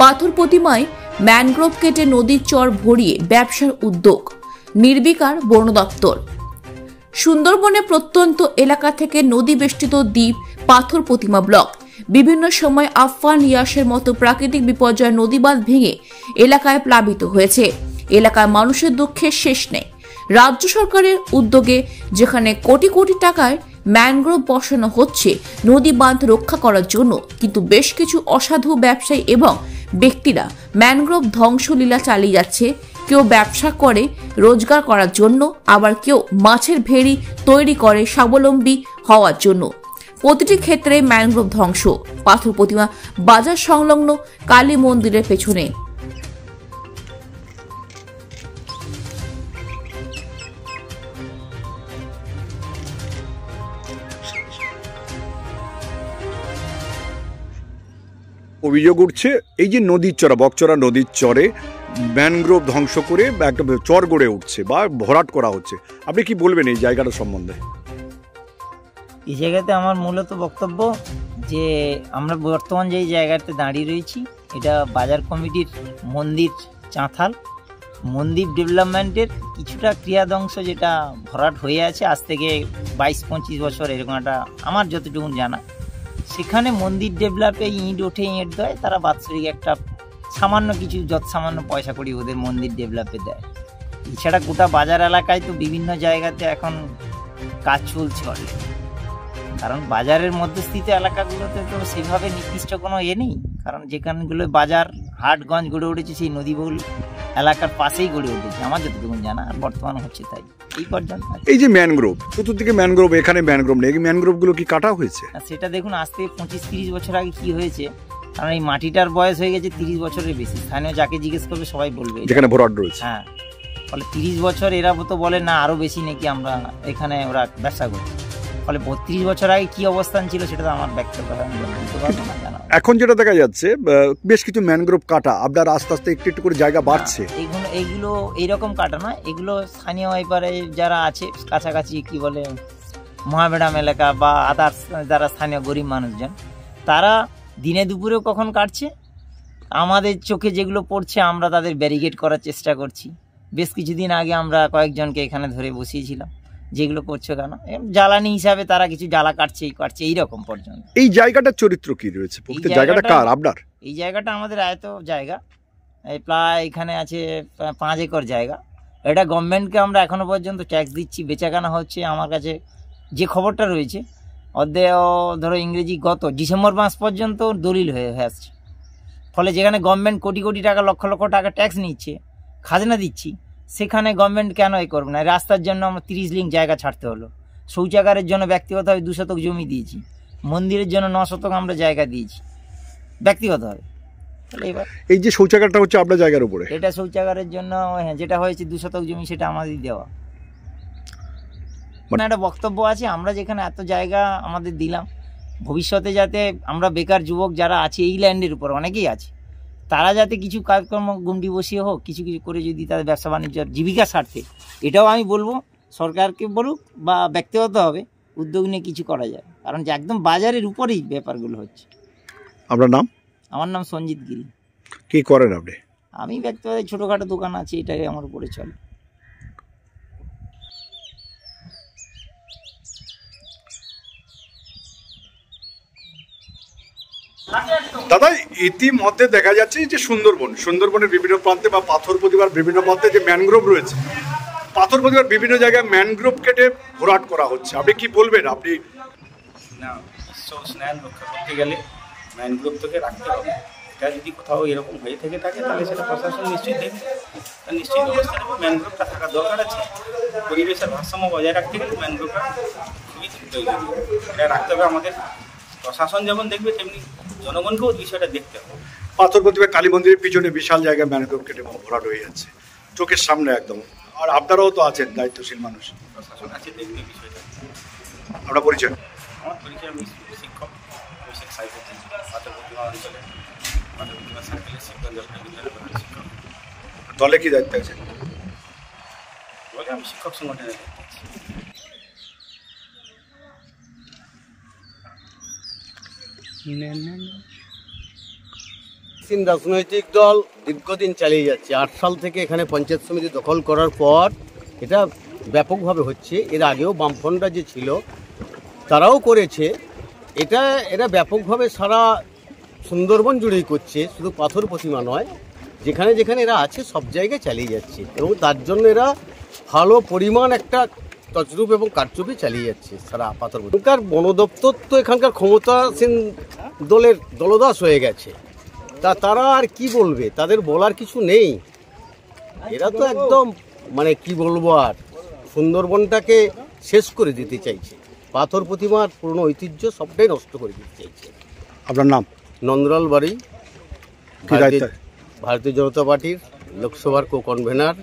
পাথর প্রতিমায় ম্যানগ্রোভ কেটে নদীর চর ভরিয়ে ব্যবসার উদ্যোগ, নির্বিকার বন দপ্তর। সুন্দরবনে প্রত্যন্ত এলাকা থেকে নদী বেষ্টিত দ্বীপ পাথর প্রতিমা ব্লক বিভিন্ন সময় আফফান, ইয়াসের মতো প্রাকৃতিক বিপর্যয় নদীবাঁধ ভেঙে এলাকায় প্লাবিত হয়েছে। এলাকায় মানুষের দুঃখের শেষ নেই। রাজ্য সরকারের উদ্যোগে যেখানে কোটি কোটি টাকায় ম্যানগ্রোভ বসানো হচ্ছে নদী বাঁধ রক্ষা করার জন্য, কিন্তু বেশ কিছু অসাধু ব্যবসায়ী এবং ব্যক্তিরা ম্যানগ্রোভ ধ্বংসলীলা চালিয়ে যাচ্ছে। কেউ ব্যবসা করে রোজগার করার জন্য, আবার কেউ মাছের ভেড়ি তৈরি করে স্বাবলম্বী হওয়ার জন্য। প্রতিটি ক্ষেত্রে ম্যানগ্রোভ ধ্বংস। পাথর প্রতিমা বাজার সংলগ্ন কালী মন্দিরের পেছনে অভিযোগ উঠছে এই যে নদীর চরা, বকচরা নদীর চরে ম্যানগ্রোভ ধ্বংস করে একটা চর গড়ে উঠছে বা ভরাট করা হচ্ছে। আপনি কি বলবেন এই জায়গাটা সম্বন্ধে? এই জায়গাতে আমার মূলত বক্তব্য যে আমরা বর্তমান যে জায়গাতে দাঁড়িয়ে রয়েছি, এটা বাজার কমিটির মন্দির চাঁথাল মন্দির ডেভেলপমেন্টের কিছুটা ক্রিয়াদংশ যেটা ভরাট হয়ে আছে আজ থেকে 22-25 বছর, এরকম একটা আমার যতটুকু জানা। সেখানে মন্দির ডেভেলপে ইট ওঠে, ইট দেয়, তারা বাৎসরিক একটা সামান্য কিছু সামান্য পয়সা করি ওদের মন্দির ডেভেলপে দেয়। এছাড়া গোটা বাজার এলাকায় তো বিভিন্ন জায়গাতে এখন কাজ চলছে অলরেডি, কারণ বাজারের মধ্যস্থিত এলাকাগুলোতে তো সেভাবে নির্দিষ্ট কোনো নেই, কারণ যেখানগুলো বাজার হাটগঞ্জ গড়ে উঠেছে সেই নদীবহুল এলাকার পাশেই গড়ে উঠেছে আমার যতটুকু জানা, আর বর্তমান হচ্ছে তাই এই পর্যন্ত। এই যে ম্যানগ্রোভ, চতুর্দিকে ম্যানগ্রোভ, এখানে ম্যানগ্রোভ নেই, ম্যানগ্রোভগুলো কি কাটা হয়েছে? সেটা দেখুন আজ থেকে 25-30 বছর আগে কি হয়েছে, কারণ এই মাটিটার বয়স হয়ে গেছে 30 বছরের বেশি। স্থানীয় যাকে জিজ্ঞেস করবে সবাই বলবে যেখানে ভরাট রয়েছে। হ্যাঁ, ফলে 30 বছর, এরা তো বলে না আরো বেশি নাকি আমরা এখানে ওরা ব্যবসা করছি। ফলে 32 বছর আগে কি অবস্থান ছিল সেটা তো আমার ব্যক্তিগত জানা। এখন যেটা দেখা যাচ্ছে বেশ কিছু ম্যানগ্রোভ কাটা, আপনার আস্তে আস্তে একটু একটু করে জায়গা বাড়ছে। এইগুলো এইরকম কাটা নয়, এগুলো স্থানীয় এবারে যারা আছে কাছাকাছি কি বলে মহামেডাম এলাকা বা আদার্স যারা স্থানীয় গরিব মানুষজন, তারা দিনে দুপুরেও কখন কাটছে, আমাদের চোখে যেগুলো পড়ছে আমরা তাদের ব্যারিকেড করার চেষ্টা করছি। বেশ কিছুদিন আগে আমরা কয়েকজনকে এখানে ধরে বসিয়েছিলাম, যেগুলো করছে কেন জ্বালানি হিসাবে তারা কিছু জ্বালা কাটছে এইরকম পর্যন্ত। এই জায়গাটার চরিত্র কি রয়েছে? জায়গাটা কার? আপনার? এই জায়গাটা আমাদের আয়ত জায়গা, এই প্রায় এখানে আছে 5 একর জায়গা। এটা গভর্নমেন্টকে আমরা এখনো পর্যন্ত ট্যাক্স দিচ্ছি, বেচাকেনা হচ্ছে। আমার কাছে যে খবরটা রয়েছে অর্ধেক ধরো ইংরেজি গত ডিসেম্বর মাস পর্যন্ত দলিল হয়ে আসছে। ফলে যেখানে গভর্নমেন্ট কোটি কোটি টাকা, লক্ষ লক্ষ টাকা ট্যাক্স নিচ্ছে, খাজনা দিচ্ছি, সেখানে গভর্নমেন্ট কেন করবে না? রাস্তার জন্য আমরা 30 লিঙ্ক জায়গা ছাড়তে হলো, শৌচাগারের জন্য ব্যক্তিগতভাবে 2 শতক জমি দিয়েছি, মন্দিরের জন্য 9 শতক আমরা জায়গা দিয়েছি ব্যক্তিগতভাবে। এবার এই যে শৌচাগারটা হচ্ছে আপনার জায়গার উপরে, এটা শৌচাগারের জন্য যেটা হয়েছে 2 শতক জমি, সেটা আমাদের দেওয়া। মানে একটা বক্তব্য আছে, আমরা যেখানে এত জায়গা আমাদের দিলাম, ভবিষ্যতে যাতে আমরা বেকার যুবক যারা আছে এই ল্যান্ডের উপর অনেকেই আছে, তারা যাতে কিছু কাজকর্ম গুমটি বসিয়ে হোক, কিছু কিছু করে যদি তাদের ব্যবসা বাণিজ্য জীবিকার স্বার্থে, এটাও আমি বলবো সরকারকে বলুক বা ব্যক্তিগতভাবে উদ্যোগ নিয়ে কিছু করা যায়, কারণ যে একদম বাজারের উপরেই ব্যাপারগুলো হচ্ছে। আপনার নাম? আমার নাম সঞ্জিত গিরি। কি করেন আপনি? আমি ব্যক্তিগত ছোটোখাটো দোকান আছে, এটাই আমার উপরে চলে। দাদা, ইতিমধ্যে দেখা যাচ্ছে যে সুন্দরবনের বিভিন্ন প্রান্তে বা পাথর প্রতিমার বিভিন্ন প্রান্তে যে ম্যানগ্রোভ রয়েছে, পাথর প্রতিমার বিভিন্ন জায়গায় ম্যানগ্রোভ কেটে ভরাট করা হচ্ছে। আপনি কি বলবেন? আপনি না, বিশ্ব উষ্ণায়ন রক্ষা করতে গেলে ম্যানগ্রোভ থেকে রাখতে হবে। এটা যদি কোথাও এরকম হয়ে থেকে থাকে তাহলে সেটা প্রশাসন নিশ্চয়ই দেখবে, তার নিশ্চয়ই ব্যবস্থা নেবে। ম্যানগ্রোভটা থাকার দরকার আছে। পরিবেশের ভারসাম্য বজায় রাখতে গেলে ম্যানগ্রোভটা খুবই প্রয়োজনীয়। এটা রাখতে হবে আমাদের। প্রশাসন যেমন দেখবে তেমনি জনগণকেও বিষয়টা দেখতে হবে। পাথর প্রতিমা কালী মন্দিরের পিছনে বিশাল জায়গায় ম্যানগ্রোভ কেটে ভরাট হয়ে যাচ্ছে চোখের সামনে একদম। আর আপনারাও তো আছেন দায়িত্বশীল মানুষ, প্রশাসন আছে দেখবে বিষয়টা। আপনার পরিচয়? আমার পরিচয়, আমি শিক্ষক, অভিষেক সাইকেল পাথর প্রতিমা অঞ্চলে পাথর প্রতিমা সার্কেলের শিক্ষক শিক্ষক। দলে কি দায়িত্ব আছে? বলে আমি শিক্ষক সংগঠনের দায়িত্ব আছি। প্রগতিশীল রাজনৈতিক দল দীর্ঘদিন চালিয়ে যাচ্ছে। 8 সাল থেকে এখানে পঞ্চায়েত সমিতি দখল করার পর এটা ব্যাপকভাবে হচ্ছে। এর আগেও বামফ্রন্টরা যে ছিল তারাও করেছে। এরা ব্যাপকভাবে সারা সুন্দরবন জুড়েই করছে, শুধু পাথর প্রতিমা নয়, যেখানে যেখানে এরা আছে সব জায়গায় চালিয়ে যাচ্ছে এবং তার জন্য এরা ভালো পরিমাণ একটা তছরূপ এবং কারচুপি চালিয়ে যাচ্ছে সারা পাথর। এখানকার বন দপ্তর তো এখানকার ক্ষমতাসীন দলের দলদাস হয়ে গেছে, তারা আর কি বলবে, তাদের বলার কিছু নেই। এরা তো একদম মানে কি বলবো, আর সুন্দরবনটাকে শেষ করে দিতে চাইছে, পাথর প্রতিমার পুরনো ঐতিহ্য সবটাই নষ্ট করে দিতে চাইছে। আপনার নাম? নন্দলাল বাড়ি, ভারতীয় জনতা পার্টির লোকসভার কো কনভেনার।